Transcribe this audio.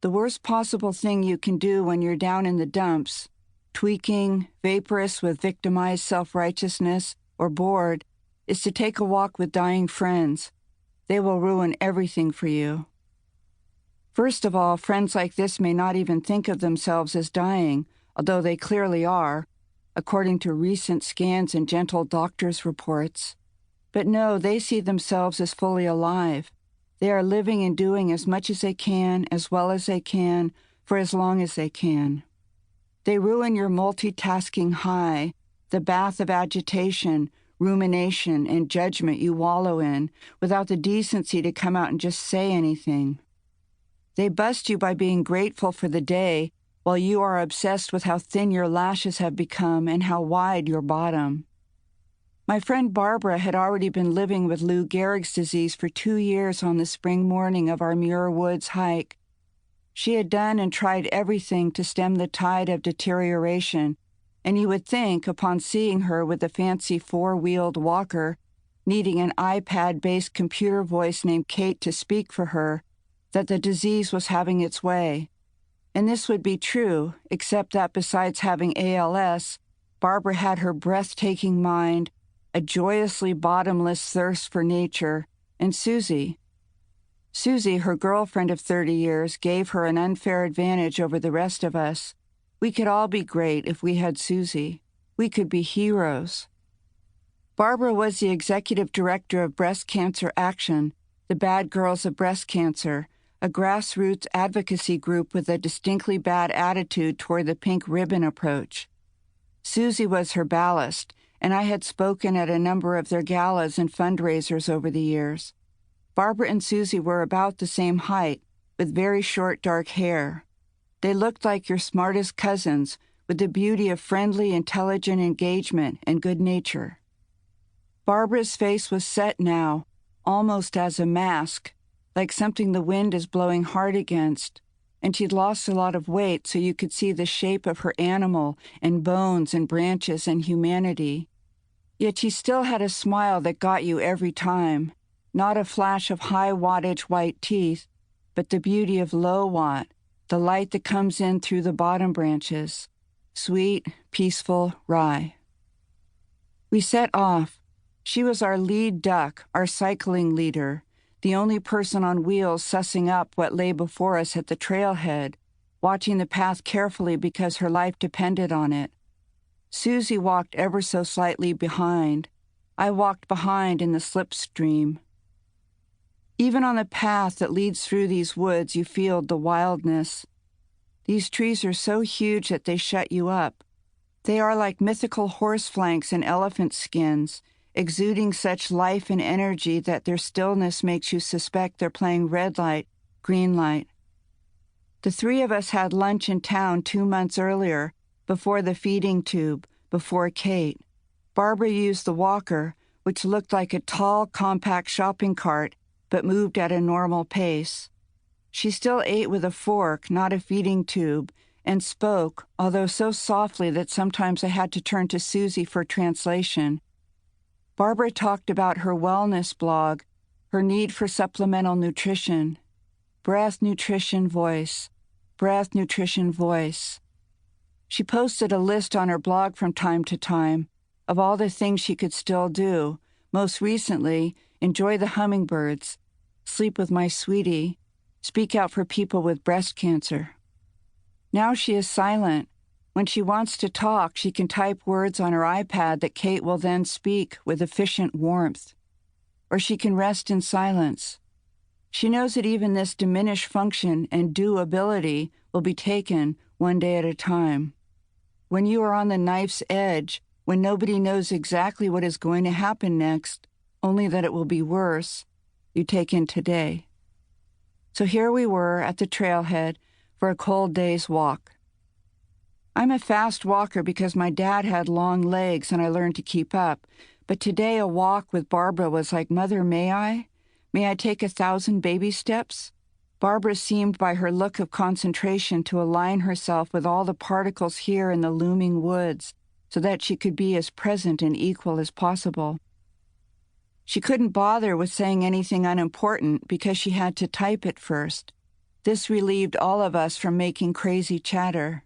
The worst possible thing you can do when you're down in the dumps, tweaking, vaporous with victimized self-righteousness, or bored, is to take a walk with dying friends. They will ruin everything for you. First of all, friends like this may not even think of themselves as dying, although they clearly are, according to recent scans and gentle doctors' reports. But no, they see themselves as fully alive. They are living and doing as much as they can, as well as they can, for as long as they can. They ruin your multitasking high, the bath of agitation, rumination, and judgment you wallow in, without the decency to come out and just say anything. They bust you by being grateful for the day, while you are obsessed with how thin your lashes have become and how wide your bottom. My friend Barbara had already been living with Lou Gehrig's disease for 2 years on the spring morning of our Muir Woods hike. She had done and tried everything to stem the tide of deterioration, and you would think, upon seeing her with a fancy 4-wheeled walker, needing an iPad-based computer voice named Kate to speak for her, that the disease was having its way. And this would be true, except that besides having ALS, Barbara had her breathtaking mind, a joyously bottomless thirst for nature, and Susie. Susie, her girlfriend of 30 years, gave her an unfair advantage over the rest of us. We could all be great if we had Susie. We could be heroes. Barbara was the executive director of Breast Cancer Action, the Bad Girls of Breast Cancer, a grassroots advocacy group with a distinctly bad attitude toward the pink ribbon approach. Susie was her ballast, and I had spoken at a number of their galas and fundraisers over the years. Barbara and Susie were about the same height, with very short dark hair. They looked like your smartest cousins, with the beauty of friendly, intelligent engagement and good nature. Barbara's face was set now, almost as a mask, like something the wind is blowing hard against, and she'd lost a lot of weight so you could see the shape of her animal and bones and branches and humanity. Yet she still had a smile that got you every time, not a flash of high-wattage white teeth, but the beauty of low-watt, the light that comes in through the bottom branches, sweet, peaceful rye. We set off. She was our lead duck, our cycling leader, the only person on wheels sussing up what lay before us at the trailhead, watching the path carefully because her life depended on it. Susie walked ever so slightly behind. I walked behind in the slipstream. Even on the path that leads through these woods, you feel the wildness. These trees are so huge that they shut you up. They are like mythical horse flanks and elephant skins, exuding such life and energy that their stillness makes you suspect they're playing red light, green light. The 3 of us had lunch in town 2 months earlier, before the feeding tube, before Kate. Barbara used the walker, which looked like a tall, compact shopping cart, but moved at a normal pace. She still ate with a fork, not a feeding tube, and spoke, although so softly that sometimes I had to turn to Susie for translation. Barbara talked about her wellness blog, her need for supplemental nutrition. Breath, nutrition, voice. Breath, nutrition, voice. She posted a list on her blog from time to time of all the things she could still do. Most recently, enjoy the hummingbirds, sleep with my sweetie, speak out for people with breast cancer. Now she is silent. When she wants to talk, she can type words on her iPad that Kate will then speak with efficient warmth. Or she can rest in silence. She knows that even this diminished function and do ability will be taken one day at a time. When you are on the knife's edge, when nobody knows exactly what is going to happen next, only that it will be worse, you take in today. So here we were at the trailhead for a cold day's walk. I'm a fast walker because my dad had long legs and I learned to keep up, but today a walk with Barbara was like, Mother, may I? May I take 1,000 baby steps? Barbara seemed by her look of concentration to align herself with all the particles here in the looming woods so that she could be as present and equal as possible. She couldn't bother with saying anything unimportant because she had to type it first. This relieved all of us from making crazy chatter.